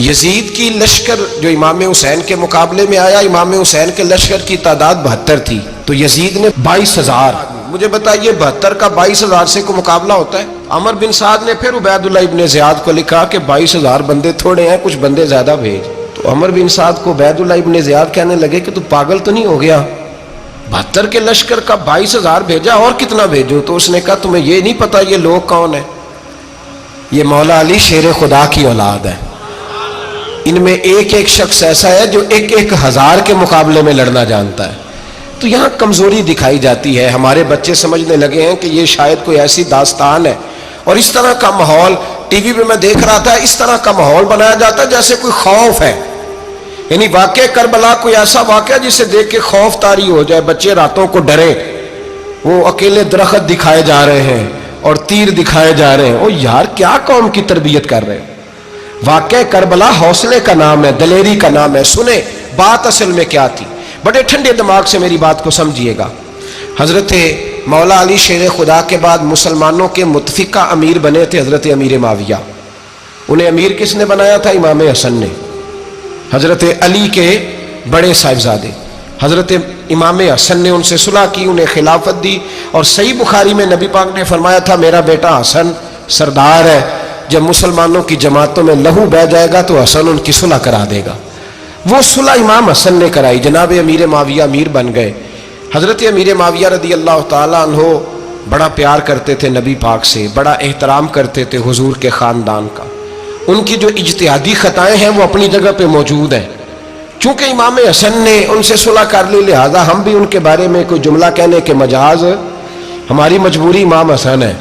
یزید کی لشکر جو امام حسین کے مقابلے میں آیا، امام حسین کے لشکر کی تعداد 72 تھی، تو یزید نے 22,000. مجھے بتائیے 72 کا 22,000 سے کوئی مقابلہ ہوتا ہے؟ عمر بن سعد نے پھر عبید اللہ ابن زیاد کو لکھا کہ 22,000 بندے تھوڑے ہیں، کچھ بندے زیادہ بھیج. تو عمر بن سعد کو عبید اللہ ابن زیاد کہنے لگے کہ تو پاگل تو نہیں ہو گیا، 72 کے لشکر کا 22,000 بھیجا، اور کتنا بھیجو؟ تو اس نے کہا تمہیں یہ نہیں پتا یہ لوگ کون ہیں؟ یہ مولا علی شیر خدا کی اولاد ہے. ان میں ایک ایک شخص ایسا ہے جو 1,000 کے مقابلے میں لڑنا جانتا ہے. تو یہاں کمزوری دکھائی جاتی ہے. ہمارے بچے سمجھنے لگے ہیں کہ یہ شاید کوئی ایسی داستان ہے، اور اس طرح کا ماحول ٹی وی پہ میں دیکھ رہا تھا، اس طرح کا ماحول بنایا جاتا ہے جیسے کوئی خوف ہے. یعنی واقع کربلا کوئی ایسا واقعہ جسے دیکھ کے خوف طاری ہو جائے، بچے راتوں کو ڈرے. وہ اکیلے درخت دکھائے جا رہے ہیں اور تیر دکھائے جا رہے ہیں. او یار کیا قوم کی تربیت کر رہے ہیں؟ واقع کربلا حوصلے کا نام ہے، دلیری کا نام ہے. سنیں بات اصل میں کیا تھی، بڑے ٹھنڈے دماغ سے میری بات کو سمجھیے گا. حضرت مولا علی شیر خدا کے بعد مسلمانوں کے متفقہ امیر بنے تھے حضرت امیر معاویہ. انہیں امیر کس نے بنایا تھا؟ امام حسن نے، حضرت علی کے بڑے صاحبزادے. حضرت امام حسن نے ان سے صلح کی، انہیں خلافت دی. اور صحیح بخاری میں نبی پاک نے فرمایا تھا میرا بیٹا حسن سردار ہے، جب مسلمانوں کی جماعتوں میں لہو بہ جائے گا تو حسن ان کی صلح کرا دے گا. وہ صلح امام حسن نے کرائی. جناب امیر معاویہ امیر بن گئے. حضرت امیر معاویہ رضی اللہ تعالیٰ عنہ بڑا پیار کرتے تھے نبی پاک سے، بڑا احترام کرتے تھے حضور کے خاندان کا. ان کی جو اجتہادی خطائیں ہیں وہ اپنی جگہ پہ موجود ہیں. چونکہ امام حسن نے ان سے صلح کر لی، لہذا ہم بھی ان کے بارے میں کوئی جملہ کہنے کے مجاز، ہماری مجبوری امام حسن ہے.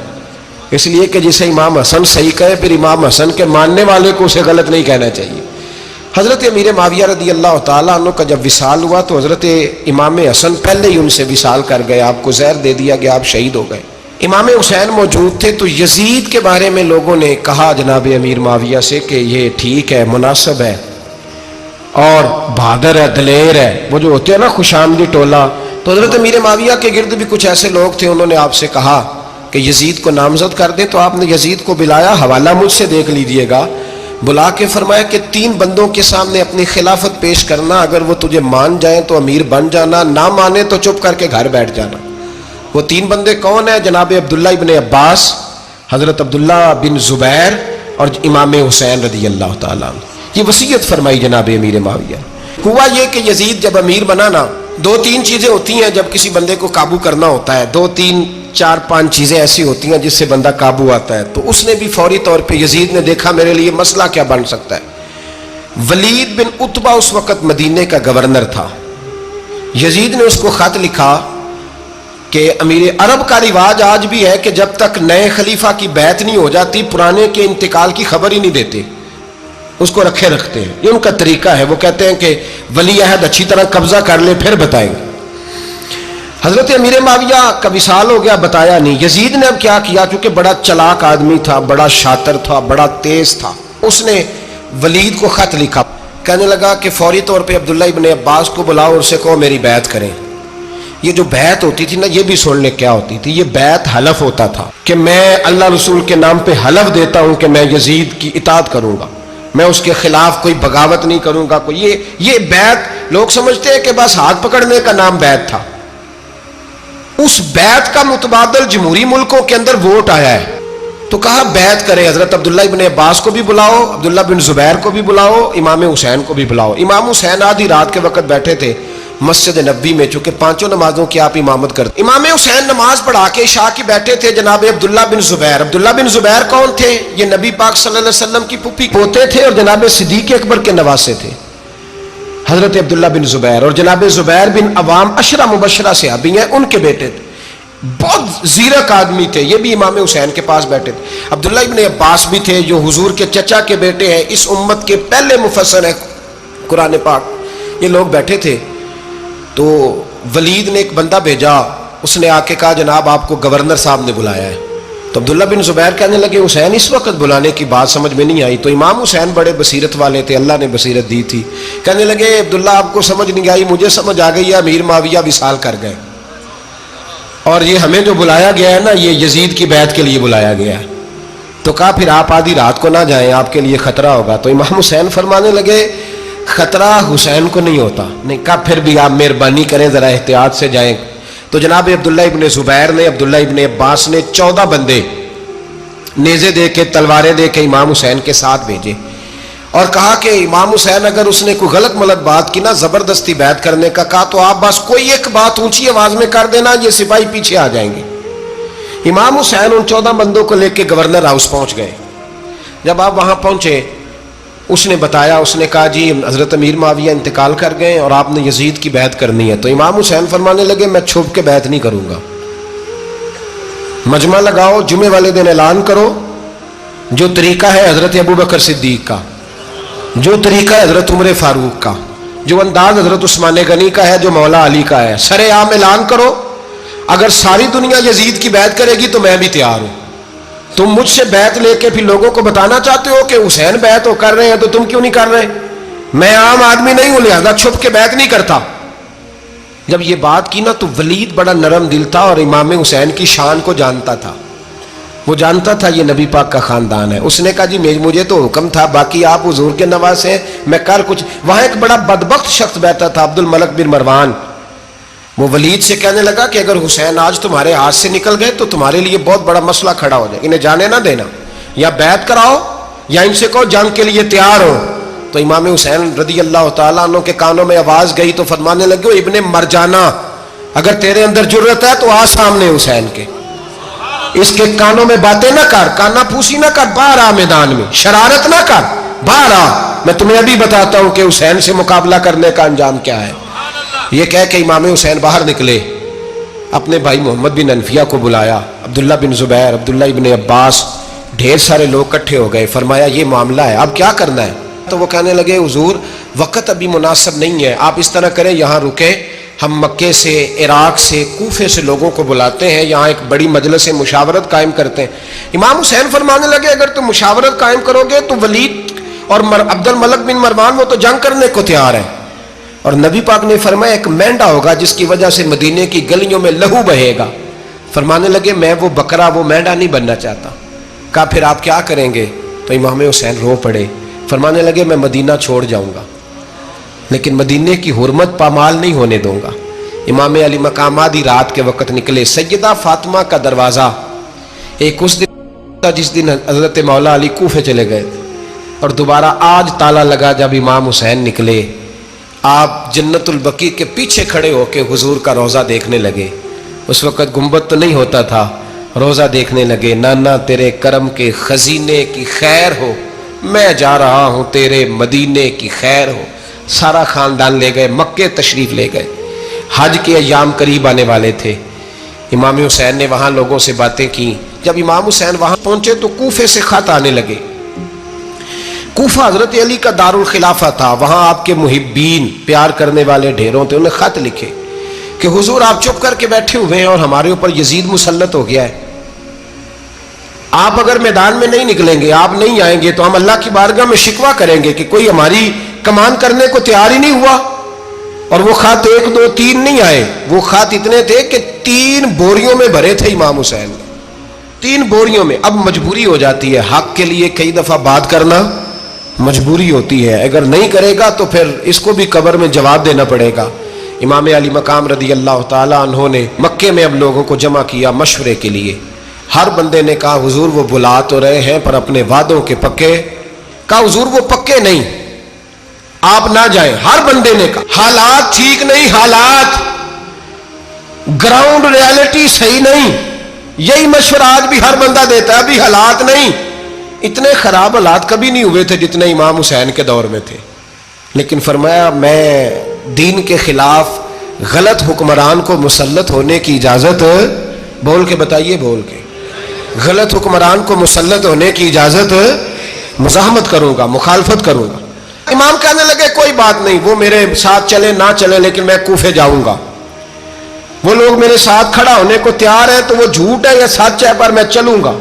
اس لیے کہ جسے امام حسن صحیح کہے پھر امام حسن کے ماننے والے کو اسے غلط نہیں کہنا چاہیے. حضرت امیر معاویہ رضی اللہ تعالیٰ عنہ کا جب وصال ہوا تو حضرت امام حسن پہلے ہی ان سے وصال کر گئے، آپ کو زہر دے دیا گیا، آپ شہید ہو گئے. امام حسین موجود تھے. تو یزید کے بارے میں لوگوں نے کہا جناب امیر معاویہ سے کہ یہ ٹھیک ہے، مناسب ہے اور بہادر ہے، دلیر ہے، وہ جو ہوتے ہیں نا خوش آمدی ٹولہ. تو حضرت امیر معاویہ کے گرد بھی کچھ ایسے لوگ تھے، انہوں نے آپ سے کہا کہ یزید کو نامزد کر دے. تو آپ نے یزید کو بلایا، حوالہ مجھ سے دیکھ لیجئے گا. بلا کے فرمایا کہ 3 بندوں کے سامنے اپنی خلافت پیش کرنا، اگر وہ تجھے مان جائیں تو امیر بن جانا، نہ مانے تو چپ کر کے گھر بیٹھ جانا. وہ 3 بندے کون ہیں؟ جناب عبداللہ ابن عباس، حضرت عبداللہ بن زبیر اور امام حسین رضی اللہ تعالیٰ عنہ. یہ وصیت فرمائی جناب امیر معاویہ. ہوا یہ کہ یزید جب امیر بنا نا، 2-3 چیزیں ہوتی ہیں جب کسی بندے کو قابو کرنا ہوتا ہے، 2-3-4-5 چیزیں ایسی ہوتی ہیں جس سے بندہ قابو آتا ہے. تو اس نے بھی فوری طور پہ، یزید نے دیکھا میرے لیے مسئلہ کیا بن سکتا ہے. ولید بن عتبہ اس وقت مدینے کا گورنر تھا. یزید نے اس کو خط لکھا کہ امیر عرب کا رواج آج بھی ہے کہ جب تک نئے خلیفہ کی بیعت نہیں ہو جاتی پرانے کے انتقال کی خبر ہی نہیں دیتے، اس کو رکھے رکھتے ہیں. یہ ان کا طریقہ ہے. وہ کہتے ہیں کہ ولی عہد اچھی طرح قبضہ کر لے پھر بتائیں گے. حضرت امیر معاویہ کا وصال ہو گیا، بتایا نہیں. یزید نے اب کیا کیا، چونکہ بڑا چلاک آدمی تھا، بڑا شاطر تھا، بڑا تیز تھا، اس نے ولید کو خط لکھا. کہنے لگا کہ فوری طور پہ عبداللہ ابن عباس کو بلاؤ اور اسے کہو میری بیعت کریں. یہ جو بیعت ہوتی تھی نا، یہ بھی سن لے کیا ہوتی تھی. یہ بیعت حلف ہوتا تھا کہ میں اللہ رسول کے نام پہ حلف دیتا ہوں کہ میں یزید کی اطاعت کروں گا، میں اس کے خلاف کوئی بغاوت نہیں کروں گا. یہ بیعت لوگ سمجھتے ہیں کہ بس ہاتھ پکڑنے کا نام بیعت تھا. اس بیعت کا متبادل جمہوری ملکوں کے اندر ووٹ آیا ہے. تو کہا بیعت کرے. حضرت عبداللہ ابن عباس کو بھی بلاؤ، عبداللہ بن زبیر کو بھی بلاؤ، امام حسین کو بھی بلاؤ. امام حسین آدھی رات کے وقت بیٹھے تھے مسجد نبوی میں، چونکہ 5 نمازوں کی آپ امامت کرتے. امام حسین نماز پڑھا کے عشاء کی بیٹھے تھے. جناب عبداللہ بن زبیر، عبداللہ بن زبیر کون تھے؟ یہ نبی پاک صلی اللہ علیہ وسلم کی پھوپھی پوتے تھے اور جناب صدیق اکبر کے نواسے تھے. حضرت عبداللہ بن زبیر اور جناب زبیر بن عوام عشرہ مبشرہ صحابی ہیں، ان کے بیٹے تھے. بہت زیرک آدمی تھے. یہ بھی امام حسین کے پاس بیٹھے تھے. عبداللہ ابن عباس بھی تھے جو حضور کے چچا کے بیٹے ہیں، اس امت کے پہلے مفسر ہیں قرآن پاک. یہ لوگ بیٹھے تھے. تو ولید نے ایک بندہ بھیجا، اس نے آ کے کہا جناب آپ کو گورنر صاحب نے بلایا ہے. تو عبداللہ بن زبیر کہنے لگے حسین اس وقت بلانے کی بات سمجھ میں نہیں آئی. تو امام حسین بڑے بصیرت والے تھے، اللہ نے بصیرت دی تھی. کہنے لگے عبداللہ آپ کو سمجھ نہیں آئی، مجھے سمجھ آ گئی ہے، امیر معاویہ وصال کر گئے اور یہ ہمیں جو بلایا گیا ہے نا، یہ یزید کی بیعت کے لیے بلایا گیا ہے. تو کہا پھر آپ آدھی رات کو نہ جائیں، آپ کے لیے خطرہ ہوگا۔ تو امام حسین فرمانے لگے خطرہ حسین کو نہیں ہوتا۔ نہیں، کہا پھر بھی آپ مہربانی کریں ذرا احتیاط سے جائیں۔ تو جناب عبداللہ ابن زبیر نے، عبداللہ ابن عباس نے 14 بندے نیزے دے کے، تلواریں دے کے امام حسین کے ساتھ بھیجے اور کہا کہ امام حسین اگر اس نے کوئی غلط ملت بات کی نا، زبردستی بیعت کرنے کا کہا، تو آپ بس کوئی ایک بات اونچی آواز میں کر دینا، یہ سپاہی پیچھے آ جائیں گے۔ امام حسین ان 14 بندوں کو لے کے گورنر ہاؤس پہنچ گئے۔ جب آپ وہاں پہنچے، اس نے بتایا، اس نے کہا جی حضرت امیر معاویہ انتقال کر گئے اور آپ نے یزید کی بیعت کرنی ہے۔ تو امام حسین فرمانے لگے میں چھپ کے بیعت نہیں کروں گا، مجمع لگاؤ، جمعے والے دن اعلان کرو، جو طریقہ ہے حضرت ابوبکر صدیق کا، جو طریقہ ہے حضرت عمر فاروق کا، جو انداز حضرت عثمان غنی کا ہے، جو مولا علی کا ہے، سر عام اعلان کرو، اگر ساری دنیا یزید کی بیعت کرے گی تو میں بھی تیار ہوں۔ تم مجھ سے بیعت لے کے پھر لوگوں کو بتانا چاہتے ہو کہ حسین بیعت ہو کر رہے ہیں تو تم کیوں نہیں کر رہے؟ میں عام آدمی نہیں ہوں، لہذا چھپ کے بیعت نہیں کرتا۔ جب یہ بات کی نا تو ولید بڑا نرم دل تھا اور امام حسین کی شان کو جانتا تھا، وہ جانتا تھا یہ نبی پاک کا خاندان ہے۔ اس نے کہا جی مجھے تو حکم تھا، باقی آپ حضور کے نواز ہیں، میں کر کچھ۔ وہاں ایک بڑا بدبخت شخص بیٹھا تھا، عبد الملک بن مروان، وہ ولید سے کہنے لگا کہ اگر حسین آج تمہارے ہاتھ سے نکل گئے تو تمہارے لیے بہت بڑا مسئلہ کھڑا ہو جائے، انہیں جانے نہ دینا، یا بیعت کراؤ یا ان سے کہو جنگ کے لیے تیار ہو۔ تو امام حسین رضی اللہ تعالیٰ عنہ کے کانوں میں آواز گئی تو فرمانے لگے ابن مرجانہ، اگر تیرے اندر جرت ہے تو آ سامنے حسین کے، اس کے کانوں میں باتیں نہ کر، کانا پھوسی نہ کر، باہر آ میدان میں، شرارت نہ کر، باہر آ، میں تمہیں ابھی بتاتا ہوں کہ حسین سے مقابلہ کرنے کا انجام کیا ہے۔ یہ کہہ کہ امام حسین باہر نکلے، اپنے بھائی محمد بن انفیہ کو بلایا، عبداللہ بن زبیر، عبداللہ ابن عباس، ڈھیر سارے لوگ کٹھے ہو گئے۔ فرمایا یہ معاملہ ہے، اب کیا کرنا ہے؟ تو وہ کہنے لگے حضور وقت ابھی مناسب نہیں ہے، آپ اس طرح کریں یہاں رکے، ہم مکے سے، عراق سے، کوفے سے لوگوں کو بلاتے ہیں، یہاں ایک بڑی مجلس مشاورت قائم کرتے ہیں۔ امام حسین فرمانے لگے اگر تم مشاورت قائم کرو گے تو ولید اور عبد الملک بن مروان وہ تو جنگ کرنے کو تیار ہے، اور نبی پاک نے فرمایا ایک مینڈا ہوگا جس کی وجہ سے مدینے کی گلیوں میں لہو بہے گا۔ فرمانے لگے میں وہ بکرا، وہ مینڈا نہیں بننا چاہتا۔ کہا پھر آپ کیا کریں گے؟ تو امام حسین رو پڑے، فرمانے لگے میں مدینہ چھوڑ جاؤں گا لیکن مدینے کی حرمت پامال نہیں ہونے دوں گا۔ امام علی مقام آدھی رات کے وقت نکلے، سیدہ فاطمہ کا دروازہ ایک اس دن تھا جس دن حضرت مولا علی کوفے چلے گئے تھے، اور دوبارہ آج تالا لگا جب امام حسین نکلے۔ آپ جنت البقیع کے پیچھے کھڑے ہو کے حضور کا روضہ دیکھنے لگے، اس وقت گنبد تو نہیں ہوتا تھا، روضہ دیکھنے لگے۔ نانا تیرے کرم کے خزینے کی خیر ہو، میں جا رہا ہوں تیرے مدینے کی خیر ہو۔ سارا خاندان لے گئے، مکے تشریف لے گئے، حج کے ایام قریب آنے والے تھے۔ امام حسین نے وہاں لوگوں سے باتیں کی۔ جب امام حسین وہاں پہنچے تو کوفے سے خط آنے لگے۔ کوفہ حضرت علی کا دارالخلافہ تھا، وہاں آپ کے محبین، پیار کرنے والے ڈھیروں تھے، انہیں خط لکھے کہ حضور آپ چپ کر کے بیٹھے ہوئے ہیں اور ہمارے اوپر یزید مسلط ہو گیا ہے، آپ اگر میدان میں نہیں نکلیں گے، آپ نہیں آئیں گے تو ہم اللہ کی بارگاہ میں شکوہ کریں گے کہ کوئی ہماری کمان کرنے کو تیار ہی نہیں ہوا۔ اور وہ خط 1 2 3 نہیں آئے، وہ خط اتنے تھے کہ 3 بوریوں میں بھرے تھے امام حسین، 3 بوریوں میں۔ اب مجبوری ہو جاتی ہے، حق کے لیے کئی دفعہ بات کرنا مجبوری ہوتی ہے، اگر نہیں کرے گا تو پھر اس کو بھی قبر میں جواب دینا پڑے گا۔ امام علی مقام رضی اللہ تعالیٰ عنہ نے مکے میں اب لوگوں کو جمع کیا مشورے کے لیے۔ ہر بندے نے کہا حضور وہ بلا تو رہے ہیں پر اپنے وعدوں کے پکے۔ کہا حضور وہ پکے نہیں، آپ نہ جائیں۔ ہر بندے نے کہا حالات ٹھیک نہیں، حالات گراؤنڈ ریالٹی صحیح نہیں، یہی مشورہ آج بھی ہر بندہ دیتا ہے، ابھی حالات نہیں۔ اتنے خراب حالات کبھی نہیں ہوئے تھے جتنے امام حسین کے دور میں تھے، لیکن فرمایا میں دین کے خلاف غلط حکمران کو مسلط ہونے کی اجازت، بول کے بتائیے، بول کے، غلط حکمران کو مسلط ہونے کی اجازت مزاحمت کروں گا، مخالفت کروں گا۔ امام کہنے لگے کوئی بات نہیں، وہ میرے ساتھ چلے نہ چلے لیکن میں کوفے جاؤں گا، وہ لوگ میرے ساتھ کھڑا ہونے کو تیار ہے تو وہ جھوٹ ہے یا سچ ہے پر میں چلوں گا۔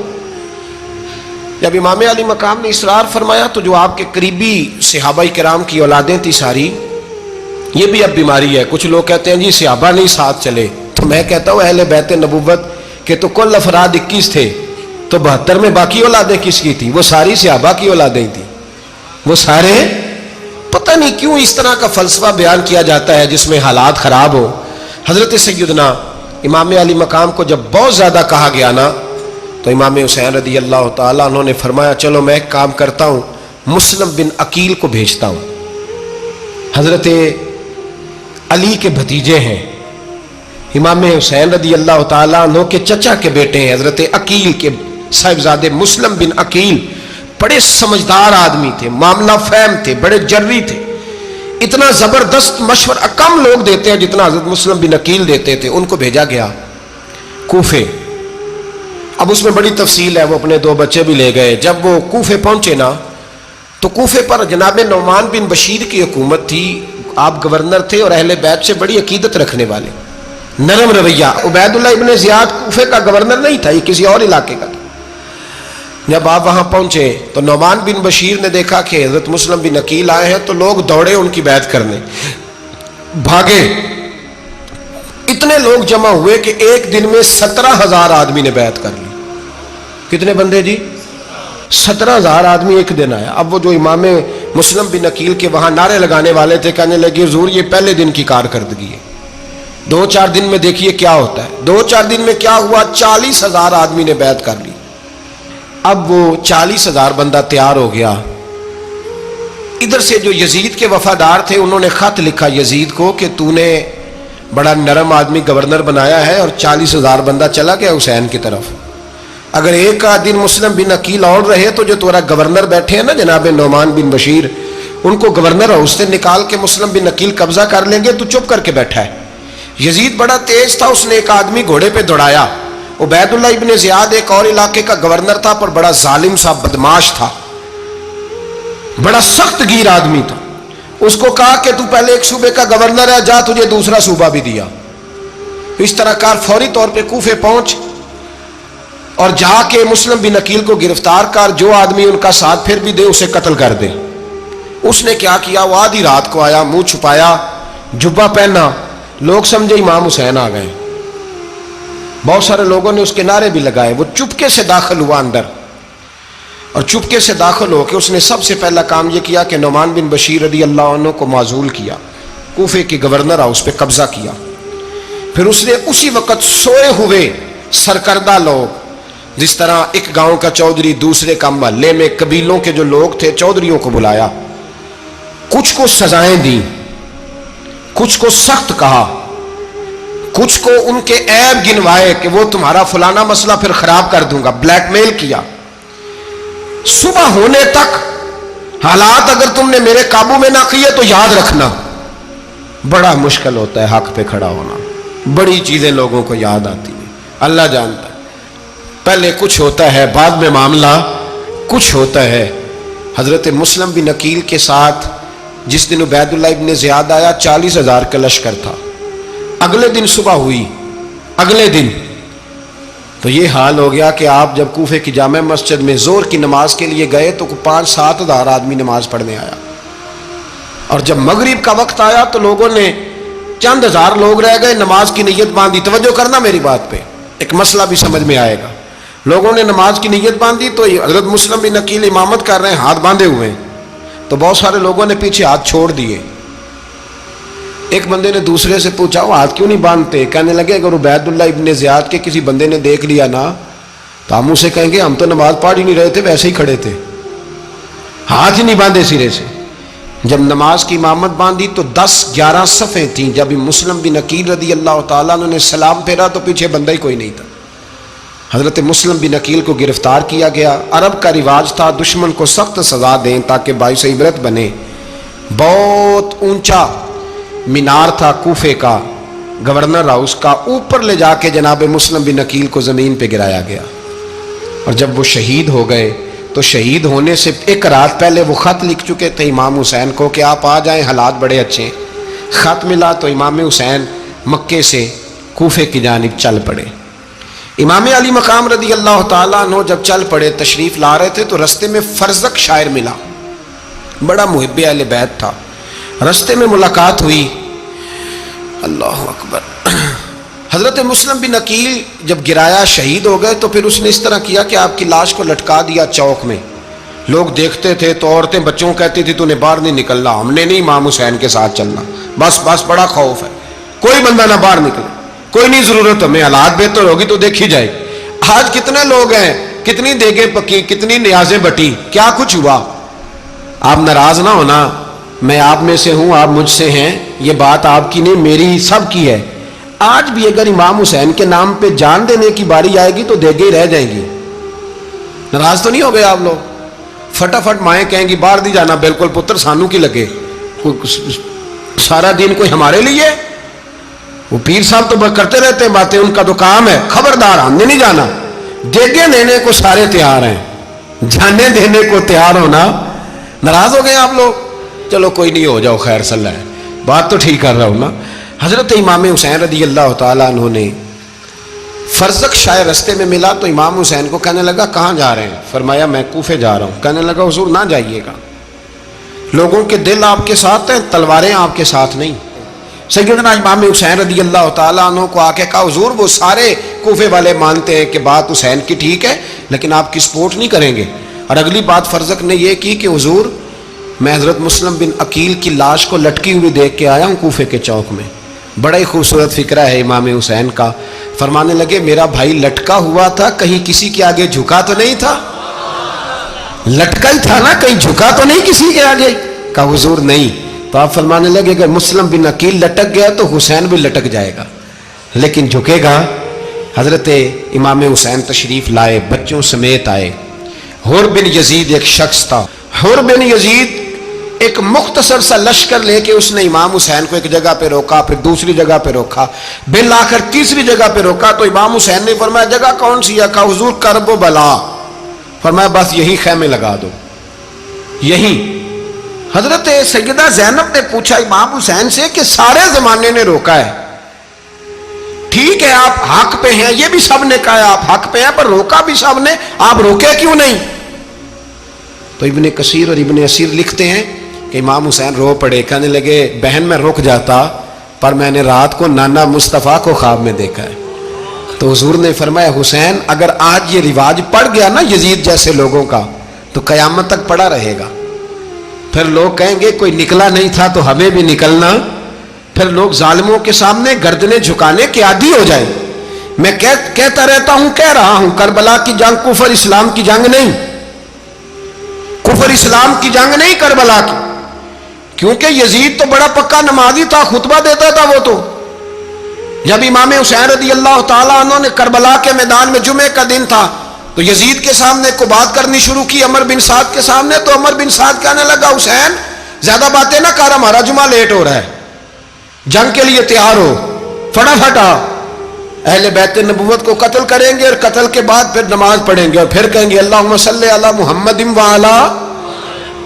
جب امام علی مقام نے اصرار فرمایا تو جو آپ کے قریبی صحابہ کرام کی اولادیں تھی ساری، یہ بھی اب بیماری ہے، کچھ لوگ کہتے ہیں جی صحابہ نہیں ساتھ چلے، تو میں کہتا ہوں اہل بیت نبوت کے تو کل افراد 21 تھے، تو 72 میں باقی اولادیں کس کی تھی؟ وہ ساری صحابہ کی اولادیں تھی، وہ سارے. پتہ نہیں کیوں اس طرح کا فلسفہ بیان کیا جاتا ہے جس میں حالات خراب ہو. حضرت سیدنا امام علی مقام کو جب بہت زیادہ کہا گیا نا تو امام حسین رضی اللہ تعالیٰ انہوں نے فرمایا چلو میں ایک کام کرتا ہوں، مسلم بن عقیل کو بھیجتا ہوں. حضرت علی کے بھتیجے ہیں، امام حسین رضی اللہ تعالیٰ عنہ کے چچا کے بیٹے ہیں، حضرت عقیل کے صاحبزادے مسلم بن عقیل. بڑے سمجھدار آدمی تھے، معاملہ فہم تھے، بڑے جری تھے. اتنا زبردست مشورہ کم لوگ دیتے ہیں جتنا حضرت مسلم بن عقیل دیتے تھے. ان کو بھیجا گیا کوفے. اب اس میں بڑی تفصیل ہے، وہ اپنے 2 بچے بھی لے گئے. جب وہ کوفے پہنچے نا تو کوفے پر جناب نعمان بن بشیر کی حکومت تھی. آپ گورنر تھے اور اہل بیت سے بڑی عقیدت رکھنے والے، نرم رویہ. عبید اللہ ابن زیاد کوفے کا گورنر نہیں تھا، یہ کسی اور علاقے کا تھا. جب آپ وہاں پہنچے تو نعمان بن بشیر نے دیکھا کہ حضرت مسلم بن عقیل آئے ہیں تو لوگ دوڑے ان کی بیعت کرنے، بھاگے. اتنے لوگ جمع ہوئے کہ ایک دن میں 17,000 آدمی نے بیعت کر لی. کتنے بندے جی؟ 17,000 آدمی ایک دن آیا. اب وہ جو امام مسلم بن عقیل کے وہاں نعرے لگانے والے تھے کہنے لگے حضور یہ پہلے دن کی کارکردگی ہے، 2-4 دن میں دیکھیے کیا ہوتا ہے. 2-4 دن میں کیا ہوا؟ 40,000 آدمی نے بیعت کر لی. اب وہ 40,000 بندہ تیار ہو گیا. ادھر سے جو یزید کے وفادار تھے انہوں نے خط لکھا یزید کو کہ تو نے بڑا نرم آدمی گورنر بنایا ہے اور 40,000 بندہ چلا گیا حسین کی طرف. اگر ایک دن مسلم بن عقیل اور رہے تو جو تمہارا گورنر بیٹھے ہیں نا جناب نعمان بن بشیر، ان کو گورنر ہاؤس سے نکال کے مسلم بن عقیل قبضہ کر لیں گے. تو چپ کر کے بیٹھا ہے. یزید بڑا تیز تھا، اس نے ایک آدمی گھوڑے پہ دوڑایا. عبید اللہ ابن زیاد ایک اور علاقے کا گورنر تھا پر بڑا ظالم سا بدماش تھا، بڑا سخت گیر آدمی تھا. اس کو کہا کہ تو پہلے ایک صوبے کا گورنر ہے، جا تجھے دوسرا صوبہ بھی دیا. اس طرح کار فوری طور پہ کوفے پہنچ اور جا کے مسلم بن عقیل کو گرفتار کر، جو آدمی ان کا ساتھ پھر بھی دے اسے قتل کر دے. اس نے کیا کیا؟ وہ آدھی رات کو آیا، منہ چھپایا، جبہ پہنا. لوگ سمجھے امام حسین آ گئے. بہت سارے لوگوں نے اس کے نعرے بھی لگائے. وہ چپکے سے داخل ہوا اندر اور چپکے سے داخل ہو کے اس نے سب سے پہلا کام یہ کیا کہ نعمان بن بشیر رضی اللہ عنہ کو معزول کیا، کوفے کے گورنر ہاؤس پہ قبضہ کیا. پھر اس نے اسی وقت سوئے ہوئے سرکردہ لوگ، جس طرح ایک گاؤں کا چودھری دوسرے کا محلے میں قبیلوں کے جو لوگ تھے چودھریوں کو بلایا، کچھ کو سزائیں دی، کچھ کو سخت کہا، کچھ کو ان کے عیب گنوائے کہ وہ تمہارا فلانا مسئلہ پھر خراب کر دوں گا، بلیک میل کیا. صبح ہونے تک حالات اگر تم نے میرے قابو میں نہ کیے تو یاد رکھنا بڑا مشکل ہوتا ہے حق پہ کھڑا ہونا. بڑی چیزیں لوگوں کو یاد آتی ہیں، اللہ جانتا ہے. پہلے کچھ ہوتا ہے، بعد میں معاملہ کچھ ہوتا ہے. حضرت مسلم بن عقیل کے ساتھ جس دن عبید اللہ ابن زیاد آیا 40,000 کا لشکر تھا. اگلے دن صبح ہوئی، اگلے دن تو یہ حال ہو گیا کہ آپ جب کوفے کی جامع مسجد میں زور کی نماز کے لیے گئے تو 5-7 ہزار آدمی نماز پڑھنے آیا. اور جب مغرب کا وقت آیا تو لوگوں نے چند ہزار لوگ رہ گئے، نماز کی نیت باندھی. توجہ کرنا میری بات پہ، ایک مسئلہ بھی سمجھ میں آئے گا. لوگوں نے نماز کی نیت باندھی تو حضرت مسلم بن عقیل امامت کر رہے ہیں، ہاتھ باندھے ہوئے ہیں. تو بہت سارے لوگوں نے پیچھے ہاتھ چھوڑ دیے. ایک بندے نے دوسرے سے پوچھا وہ ہاتھ کیوں نہیں باندھتے؟ کہنے لگے اگر عبید اللہ ابن زیاد کے کسی بندے نے دیکھ لیا نا تو ہم اسے کہیں گے ہم تو نماز پڑھ ہی نہیں رہے تھے، ویسے ہی کھڑے تھے، ہاتھ ہی نہیں باندھے سرے سے. جب نماز کی امامت باندھی تو 10-11 صفیں تھیں. جب مسلم بن عقیل رضی اللہ تعالیٰ عنہ نے سلام پھیرا تو پیچھے بندہ ہی کوئی نہیں تھا. حضرت مسلم بن عقیل کو گرفتار کیا گیا. عرب کا رواج تھا دشمن کو سخت سزا دیں تاکہ باعث عبرت بنے. بہت اونچا مینار تھا کوفے کا گورنر ہاؤس کا، اوپر لے جا کے جناب مسلم بن عقیل کو زمین پہ گرایا گیا. اور جب وہ شہید ہو گئے تو شہید ہونے سے ایک رات پہلے وہ خط لکھ چکے تھے امام حسین کو کہ آپ آ جائیں، حالات بڑے اچھے ہیں. خط ملا تو امام حسین مکے سے کوفے کی جانب چل پڑے. امام علی مقام رضی اللہ تعالیٰ عنہ جب چل پڑے تشریف لا رہے تھے تو رستے میں فرزق شاعر ملا، بڑا محب اہل بیت تھا. رستے میں ملاقات ہوئی، اللہ اکبر. حضرت مسلم بن عقیل جب گرایا شہید ہو گئے تو پھر اس نے اس طرح کیا کہ آپ کی لاش کو لٹکا دیا چوک میں. لوگ دیکھتے تھے تو عورتیں بچوں کو کہتی تھی تو نے باہر نہیں نکلنا, ہم نے نہیں امام حسین کے ساتھ چلنا, بس بڑا خوف ہے, کوئی بندہ نہ باہر نکلے, کوئی نہیں ضرورت ہمیں, حالات بہتر ہوگی تو دیکھی جائے گی. آج کتنے لوگ ہیں, کتنی دیگیں پکی, کتنی نیازیں بٹی, کیا کچھ ہوا. آپ ناراض نہ ہونا, میں آپ میں سے ہوں, آپ مجھ سے ہیں, یہ بات آپ کی نہیں میری سب کی ہے. آج بھی اگر امام حسین کے نام پہ جان دینے کی باری آئے گی تو دیگیں ہی رہ جائیں گی. ناراض تو نہیں ہو گئے آپ لوگ؟ فٹافٹ مائیں کہیں گی باہر نہیں جانا, بالکل پتر سانو کی لگے, سارا دن کوئی ہمارے لیے. وہ پیر صاحب تو کرتے رہتے ہیں باتیں, ان کا تو کام ہے, خبردار ہم نے نہیں جانا. دیگیں دینے کو سارے تیار ہیں, جانے دینے کو تیار ہونا. ناراض ہو گئے آپ لوگ؟ چلو کوئی نہیں, ہو جاؤ, خیر صلی اللہ ہے, بات تو ٹھیک کر رہا ہوں نا. حضرت امام حسین رضی اللہ تعالیٰ عنہ نے فرزق شاہ رستے میں ملا تو امام حسین کو کہنے لگا کہاں جا رہے ہیں؟ فرمایا میں کوفے جا رہا ہوں. کہنے لگا حضور نہ جائیے گا, لوگوں کے دل آپ کے ساتھ ہیں, تلواریں آپ کے ساتھ نہیں. سیدنا امام حسین رضی اللہ تعالیٰ عنہ کو آ کے کہا حضور وہ سارے کوفے والے مانتے ہیں کہ بات حسین کی ٹھیک ہے لیکن آپ کی سپورٹ نہیں کریں گے. اور اگلی بات فرزق نے یہ کی کہ حضور میں حضرت مسلم بن عقیل کی لاش کو لٹکی ہوئی دیکھ کے آیا ہوں کوفے کے چوک میں. بڑا ہی خوبصورت فکرہ ہے امام حسین کا. فرمانے لگے میرا بھائی لٹکا ہوا تھا, کہیں کسی کے آگے جھکا تو نہیں تھا؟ لٹکا ہی تھا نا, کہیں جھکا تو نہیں کسی کے آگے؟ کہا حضور نہیں. تو آپ فرمانے لگے اگر مسلم بن عقیل لٹک گیا تو حسین بھی لٹک جائے گا, لیکن جھکے گا. حضرت امام حسین تشریف لائے, بچوں سمیت آئے. حر بن یزید ایک شخص تھا. حر بن یزید ایک مختصر سا لشکر لے کے اس نے امام حسین کو ایک جگہ پہ روکا, پھر دوسری جگہ پہ روکا, بالآخر تیسری جگہ پہ روکا. تو امام حسین نے فرمایا جگہ کون سی ہے؟ کہا حضور کرب و بلا. فرمایا بس یہی خیمے لگا دو, یہی. حضرت سیدہ زینب نے پوچھا امام حسین سے کہ سارے زمانے نے روکا ہے, ٹھیک ہے آپ حق پہ ہیں, یہ بھی سب نے کہا آپ حق پہ ہیں, پر روکا بھی سب نے, آپ روکے کیوں نہیں؟ تو ابن کثیر اور ابن اسیر لکھتے ہیں کہ امام حسین رو پڑے, کہنے لگے بہن میں رک جاتا پر میں نے رات کو نانا مصطفیٰ کو خواب میں دیکھا ہے. تو حضور نے فرمایا حسین اگر آج یہ رواج پڑ گیا نا یزید جیسے لوگوں کا تو قیامت تک پڑا رہے گا. پھر لوگ کہیں گے کوئی نکلا نہیں تھا تو ہمیں بھی نکلنا, پھر لوگ ظالموں کے سامنے گردنیں جھکانے کے عادی ہو جائیں. میں کہتا رہتا ہوں, کہہ رہا ہوں, کربلا کی جنگ کفر اسلام کی جنگ نہیں, کفر اسلام کی جنگ نہیں کربلا کی, کیونکہ یزید تو بڑا پکا نمازی تھا, خطبہ دیتا تھا. وہ تو جب امام حسین رضی اللہ تعالیٰ عنہ نے کربلا کے میدان میں جمعے کا دن تھا تو یزید کے سامنے کو بات کرنی شروع کی, عمر بن سعد کے سامنے. تو عمر بن سعد کہنے لگا حسین زیادہ باتیں نہ کر, ہمارا جمعہ لیٹ ہو رہا ہے, جنگ کے لیے تیار ہو, فٹافٹ آ. اہل بیت نبوت کو قتل کریں گے اور قتل کے بعد پھر نماز پڑھیں گے اور پھر کہیں گے اللہم صلی علی محمد وعلی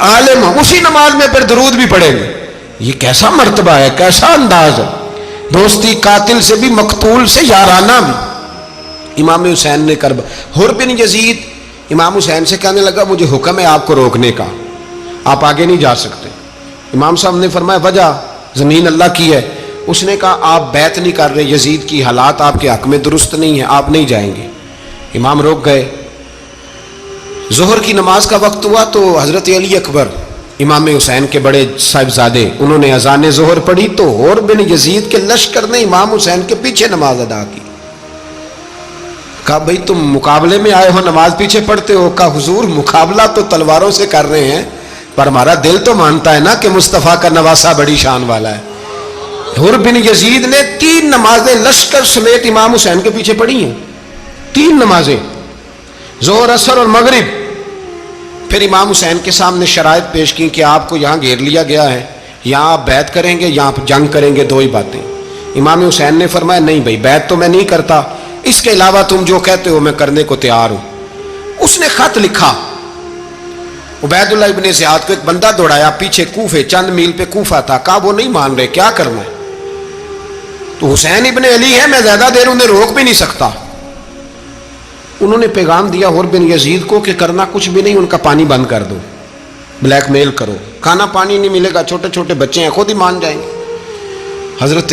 آل محمد, اسی نماز میں پھر درود بھی پڑھیں گے. یہ کیسا مرتبہ ہے, کیسا انداز ہے, دوستی قاتل سے بھی مقتول سے یارانہ بھی. امام حسین نے حر بن یزید امام حسین سے کہنے لگا مجھے حکم ہے آپ کو روکنے کا, آپ آگے نہیں جا سکتے. امام صاحب نے فرمایا وجہ زمین اللہ کی ہے. اس نے کہا آپ بیعت نہیں کر رہے, یزید کی حالات آپ کے حق میں درست نہیں ہیں, آپ نہیں جائیں گے. امام روک گئے. ظہر کی نماز کا وقت ہوا تو حضرت علی اکبر امام حسین کے بڑے صاحبزادے انہوں نے اذان ظہر پڑھی تو حر بن یزید کے لشکر نے امام حسین کے پیچھے نماز ادا کی. کہا بھئی تم مقابلے میں آئے ہو, نماز پیچھے پڑھتے ہو؟ کہا حضور مقابلہ تو تلواروں سے کر رہے ہیں پر ہمارا دل تو مانتا ہے نا کہ مصطفیٰ کا نواسہ بڑی شان والا ہے. حر بن یزید نے 3 نمازیں لشکر سمیت امام حسین کے پیچھے پڑھی ہیں, 3 نمازیں, ظہر اثر اور مغرب. پھر امام حسین کے سامنے شرائط پیش کی کہ آپ کو یہاں گھیر لیا گیا ہے, یہاں آپ بیعت کریں گے, یہاں جنگ کریں گے, 2 ہی باتیں. امام حسین نے فرمایا نہیں بھائی بیعت تو میں نہیں کرتا, اس کے علاوہ تم جو کہتے ہو میں کرنے کو تیار ہوں. اس نے خط لکھا, عبید اللہ ابن زیاد کو ایک بندہ دوڑایا پیچھے, کوفے چند میل پہ کوفہ تھا. کہا وہ نہیں مان رہے, کیا کرنا ہے؟ تو حسین ابن علی ہے, میں زیادہ دیر انہیں روک بھی نہیں سکتا. انہوں نے پیغام دیا حر بن یزید کو کہ کرنا کچھ بھی نہیں, ان کا پانی بند کر دو, بلیک میل کرو, کھانا پانی نہیں ملے گا, چھوٹے چھوٹے بچے ہیں, خود ہی مان جائیں گے. حضرت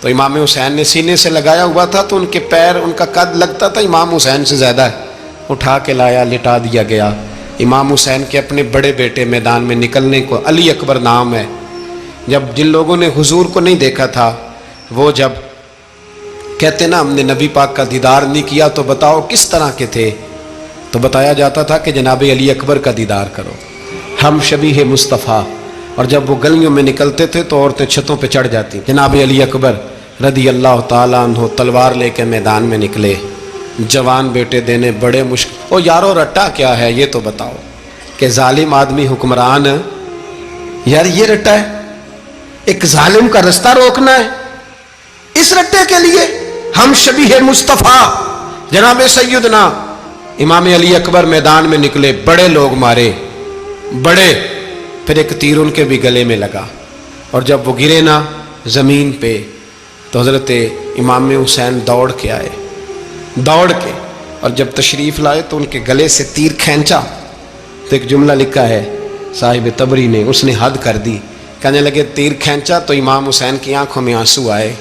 تو امام حسین نے سینے سے لگایا ہوا تھا تو ان کے پیر، ان کا قد لگتا تھا امام حسین سے زیادہ ہے، اٹھا کے لایا، لٹا دیا گیا۔ امام حسین کے اپنے بڑے بیٹے میدان میں نکلنے کو، علی اکبر نام ہے، جب جن لوگوں نے حضور کو نہیں دیکھا تھا وہ جب کہتے نا ہم نے نبی پاک کا دیدار نہیں کیا تو بتاؤ کس طرح کے تھے، تو بتایا جاتا تھا کہ جناب علی اکبر کا دیدار کرو، ہم شبیہ مصطفیٰ۔ اور جب وہ گلیوں میں نکلتے تھے تو عورتیں چھتوں پہ چڑھ جاتی۔ جناب علی اکبر رضی اللہ تعالیٰ عنہ تلوار لے کے میدان میں نکلے، جوان بیٹے دینے بڑے مشکل۔ او یارو رٹا کیا ہے یہ تو بتاؤ، کہ ظالم آدمی حکمران، یار یہ رٹا ہے، ایک ظالم کا رستہ روکنا ہے، اس رٹے کے لیے ہم شبیہ مصطفیٰ جناب سیدنا امام علی اکبر میدان میں نکلے، بڑے لوگ مارے، بڑے، پھر ایک تیر ان کے بھی گلے میں لگا، اور جب وہ گرے نا زمین پہ تو حضرت امام حسین دوڑ کے آئے، دوڑ کے، اور جب تشریف لائے تو ان کے گلے سے تیر کھینچا تو ایک جملہ لکھا ہے صاحب تبری نے، اس نے حد کر دی، کہنے لگے تیر کھینچا تو امام حسین کی آنکھوں میں آنسو آئے،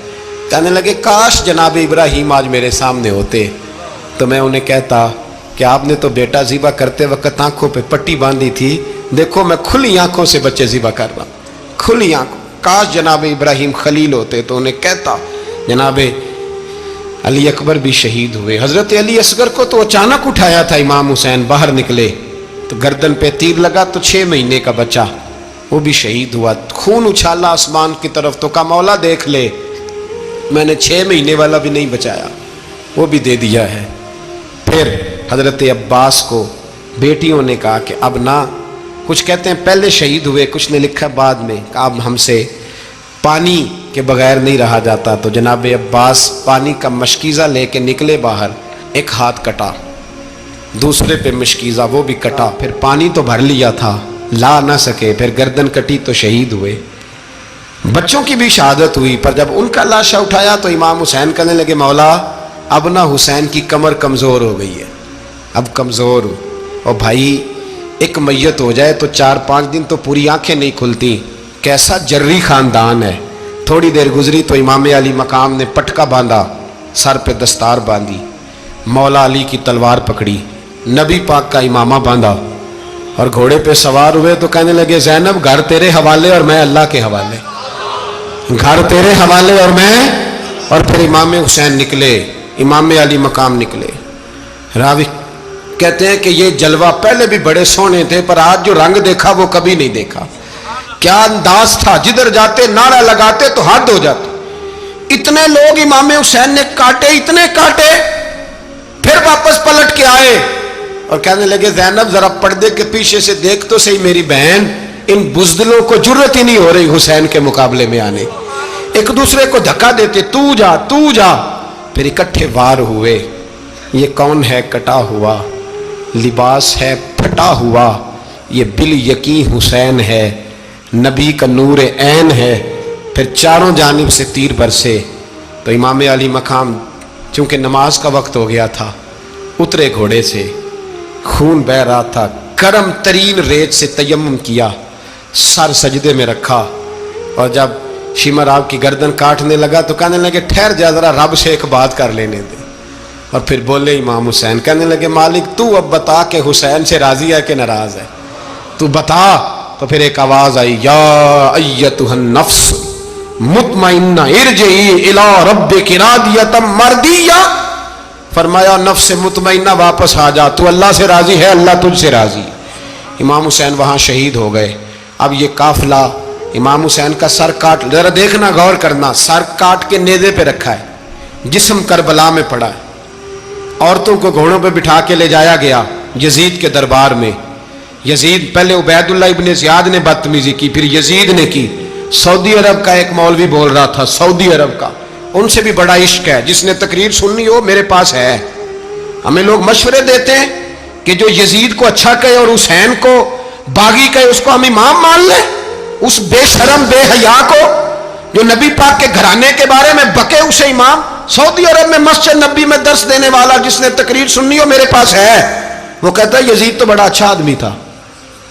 کہنے لگے کاش جناب ابراہیم آج میرے سامنے ہوتے تو میں انہیں کہتا کہ آپ نے تو بیٹا ذبح کرتے وقت آنکھوں پہ پٹی باندھی تھی، دیکھو میں کھلی آنکھوں سے بچے ذبح کر رہا ہوں، کھلی آنکھوں، کاش جناب ابراہیم خلیل ہوتے تو انہیں کہتا۔ جناب علی اکبر بھی شہید ہوئے۔ حضرت علی اصغر کو تو اچانک اٹھایا تھا امام حسین، باہر نکلے تو گردن پہ تیر لگا تو 6 مہینے کا بچہ وہ بھی شہید ہوا، خون اچھالا آسمان کی طرف تو کہا مولا دیکھ لے، میں نے 6 مہینے والا بھی نہیں بچایا، وہ بھی دے دیا ہے۔ پھر حضرت عباس کو بیٹیوں نے کہا کہ اب نہ، کچھ کہتے ہیں پہلے شہید ہوئے، کچھ نے لکھا بعد میں، کہ اب ہم سے پانی کے بغیر نہیں رہا جاتا، تو جناب عباس پانی کا مشکیزہ لے کے نکلے باہر، ایک ہاتھ کٹا، دوسرے پہ مشکیزہ وہ بھی کٹا، پھر پانی تو بھر لیا تھا لا نہ سکے، پھر گردن کٹی تو شہید ہوئے۔ بچوں کی بھی شہادت ہوئی، پر جب ان کا لاشا اٹھایا تو امام حسین کہنے لگے مولا اب نہ حسین کی کمر کمزور ہو گئی ہے، اب کمزور ہو، اور بھائی ایک میت ہو جائے تو 4-5 دن تو پوری آنکھیں نہیں کھلتی، کیسا جری خاندان ہے۔ تھوڑی دیر گزری تو امام علی مقام نے پٹکا باندھا، سر پہ دستار باندھی، مولا علی کی تلوار پکڑی، نبی پاک کا امامہ باندھا اور گھوڑے پہ سوار ہوئے تو کہنے لگے زینب گھر تیرے حوالے اور میں اللہ کے حوالے، گھر تیرے حوالے اور میں، اور پھر امام حسین نکلے، امام علی مقام نکلے۔ راوی کہتے ہیں کہ یہ جلوہ پہلے بھی بڑے سونے تھے پر آج جو رنگ دیکھا وہ کبھی نہیں دیکھا، کیا انداز تھا، جدھر جاتے نعرہ لگاتے تو حد ہو جاتی، اتنے لوگ امام حسین نے کاٹے، اتنے کاٹے، پھر واپس پلٹ کے آئے اور کہنے لگے زینب ذرا پردے کے پیچھے سے دیکھ تو صحیح میری بہن، ان بزدلوں کو جرت ہی نہیں ہو رہی حسین کے مقابلے میں آنے، ایک دوسرے کو دھکا دیتے، تو جا تو جا، پھر اکٹھے وار ہوئے۔ یہ کون ہے کٹا ہوا، لباس ہے پھٹا ہوا، یہ بال یقین حسین ہے، نبی کا نور عین ہے۔ پھر چاروں جانب سے تیر برسے تو امام علی مقام چونکہ نماز کا وقت ہو گیا تھا، اترے گھوڑے سے، خون بہ رہا تھا، گرم ترین ریت سے تیمم کیا، سر سجدے میں رکھا، اور جب شمر آپ کی گردن کاٹنے لگا تو کہنے لگے ٹھہر جا ذرا رب سے ایک بات کر لینے دے، اور پھر بولے امام حسین، کہنے لگے مالک تو اب بتا کہ حسین سے راضی ہے کہ ناراض ہے، تو بتا۔ تو پھر ایک آواز آئی، یا ایتھا النفس مطمئنہ ارجعی الی ربک راضیۃ مرضیہ، فرمایا نفس مطمئنہ واپس آ جا، تو اللہ سے راضی ہے، اللہ تجھ سے راضی۔ امام حسین وہاں شہید ہو گئے۔ اب یہ قافلہ امام حسین کا سر کاٹ، ذرا دیکھنا غور کرنا، سر کاٹ کے نیزے پہ رکھا ہے، جسم کربلا میں پڑا ہے، عورتوں کو گھوڑوں پہ بٹھا کے لے جایا گیا یزید کے دربار میں۔ یزید پہلے عبید اللہ ابن زیاد نے بدتمیزی کی، پھر یزید نے کی۔ سعودی عرب کا ایک مولوی بول رہا تھا، سعودی عرب کا، ان سے بھی بڑا عشق ہے، جس نے تقریر سننی ہو میرے پاس ہے۔ ہمیں لوگ مشورے دیتے ہیں کہ جو یزید کو اچھا کہے اور حسین کو باغی کہے اس کو ہم امام مان لیں، اس بے شرم بے حیا کو جو نبی پاک کے گھرانے کے بارے میں بکے اسے امام۔ سعودی عرب میں مسجد نبی میں درس دینے والا جس نے تقریر سننی ہو میرے پاس ہے، وہ کہتا ہے یزید تو بڑا اچھا آدمی تھا،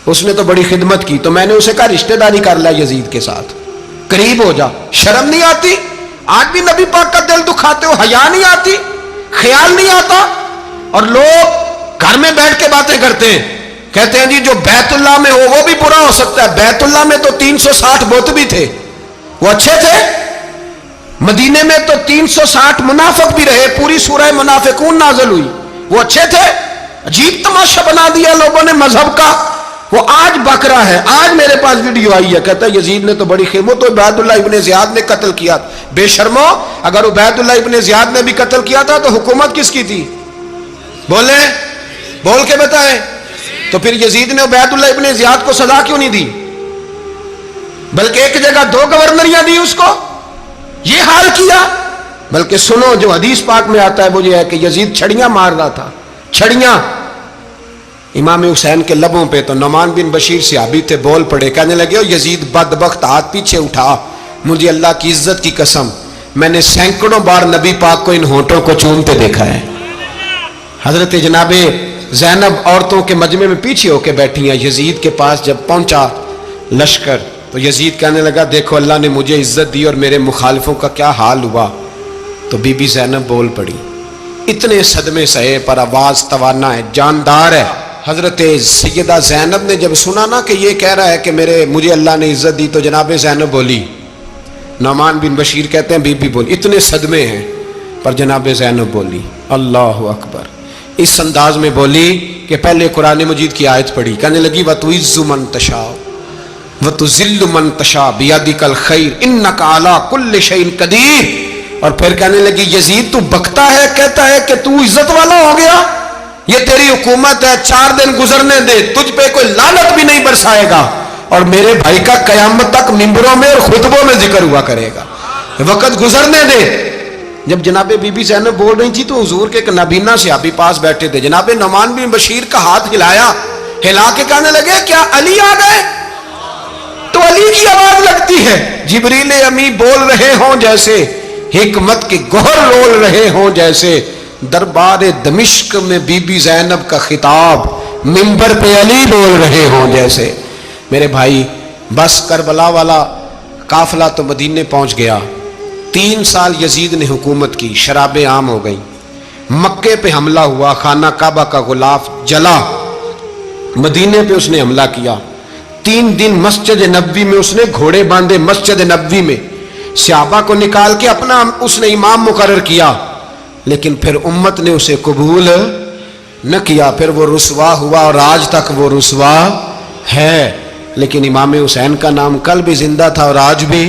اس نے تو بڑی خدمت کی، تو میں نے اسے کہا رشتہ داری کر لیا یزید کے ساتھ، قریب ہو جا، شرم نہیں آتی؟ آج بھی نبی پاک کا دل دکھاتے ہو، حیا نہیں آتی، خیال نہیں آتا؟ اور لوگ گھر میں بیٹھ کے باتیں کرتے ہیں، کہتے ہیں جی جو بیت اللہ میں ہو وہ بھی برا ہو سکتا ہے۔ بیت اللہ میں تو 360 بت بھی تھے، وہ اچھے تھے۔ مدینے میں تو 360 منافق بھی رہے، پوری سورہ منافقون نازل ہوئی، وہ اچھے تھے؟ عجیب تماشا بنا دیا لوگوں نے مذہب کا۔ وہ آج بک رہا ہے، آج میرے پاس ویڈیو آئی ہے، کہتا ہے یزید نے تو بڑی خیر، وہ تو عبید اللہ ابن زیاد نے قتل کیا۔ بے شرمو، اگر عبید اللہ ابن زیاد نے بھی قتل کیا تھا تو حکومت کس کی تھی؟ بولیں، بول کے بتائیں۔ تو پھر یزید نے عبید اللہ ابن زیاد کو سزا کیوں نہیں دی، بلکہ ایک جگہ 2 گورنریاں دی اس کو، یہ حال کیا؟ بلکہ سنو جو حدیث پاک میں آتا ہے وہ یہ ہے کہ یزید چھڑیاں مار رہا تھا، چھڑیاں امام حسین کے لبوں پہ۔ تو نعمان بن بشیر صحابی تھے، بول پڑے، کہنے لگے یزید بدبخت، ہاتھ پیچھے اٹھا، مجھے اللہ کی عزت کی قسم میں نے سینکڑوں بار نبی پاک کو ان ہونٹوں کو چومتے دیکھا ہے۔ حضرت جناب زینب عورتوں کے مجمع میں پیچھے ہو کے بیٹھی ہیں، یزید کے پاس جب پہنچا لشکر تو یزید کہنے لگا دیکھو اللہ نے مجھے عزت دی اور میرے مخالفوں کا کیا حال ہوا۔ تو بی بی زینب بول پڑی، اتنے صدمے سہے پر آواز توانا ہے، جاندار ہے۔ حضرت سیدہ زینب نے جب سنا نا کہ یہ کہہ رہا ہے کہ مجھے اللہ نے عزت دی، تو جناب زینب بولی، نعمان بن بشیر کہتے ہیں بی بی بولی، اتنے صدمے ہیں پر جناب زینب بولی اللہ اکبر، اس انداز میں بولی کہ پہلے قرآن مجید کی آیت پڑھی، کہنے لگی وَتُعِزُّ مَن تَشَاءُ وَتُذِلُّ مَن تَشَاءُ بِيَدِكَ الْخَيْرُ إِنَّكَ عَلَىٰ كُلِّ شَيْءٍ قَدِيرٌ۔ اور پھر کہنے لگی یزید تو بکتا ہے، کہتا ہے کہ تو عزت والا ہو گیا، یہ تیری حکومت ہے، 4 دن گزرنے دے، تجھ پہ کوئی لعنت بھی نہیں برسائے گا، اور میرے بھائی کا قیامت تک ممبروں میں اور خطبوں میں ذکر ہوا کرے گا، وقت گزرنے دے۔ جب جناب بی بی زینب بول رہی تھی تو حضور کے ایک نابینا صحابی پاس بیٹھے تھے، جناب نعمان بن بشیر کا ہاتھ ہلایا، ہلا کے کہنے لگے کیا علی آ گئے؟ تو علی کی آواز لگتی ہے، جبریل امی بول رہے ہوں جیسے، حکمت کے گوہر رول رہے ہوں جیسے، دربار دمشق میں بی بی زینب کا خطاب، منبر پہ علی بول رہے ہوں جیسے۔ میرے بھائی بس کربلا والا قافلہ تو مدینے پہنچ گیا، 3 سال یزید نے حکومت کی، شرابیں عام ہو گئیں، مکے پہ حملہ ہوا، خانہ کعبہ کا غلاف جلا، مدینے پہ اس نے حملہ کیا، 3 دن مسجد نبوی میں اس نے گھوڑے باندھے، مسجد نبوی میں صحابہ کو نکال کے اپنا اس نے امام مقرر کیا، لیکن پھر امت نے اسے قبول نہ کیا، پھر وہ رسوا ہوا اور آج تک وہ رسوا ہے۔ لیکن امام حسین کا نام کل بھی زندہ تھا اور آج بھی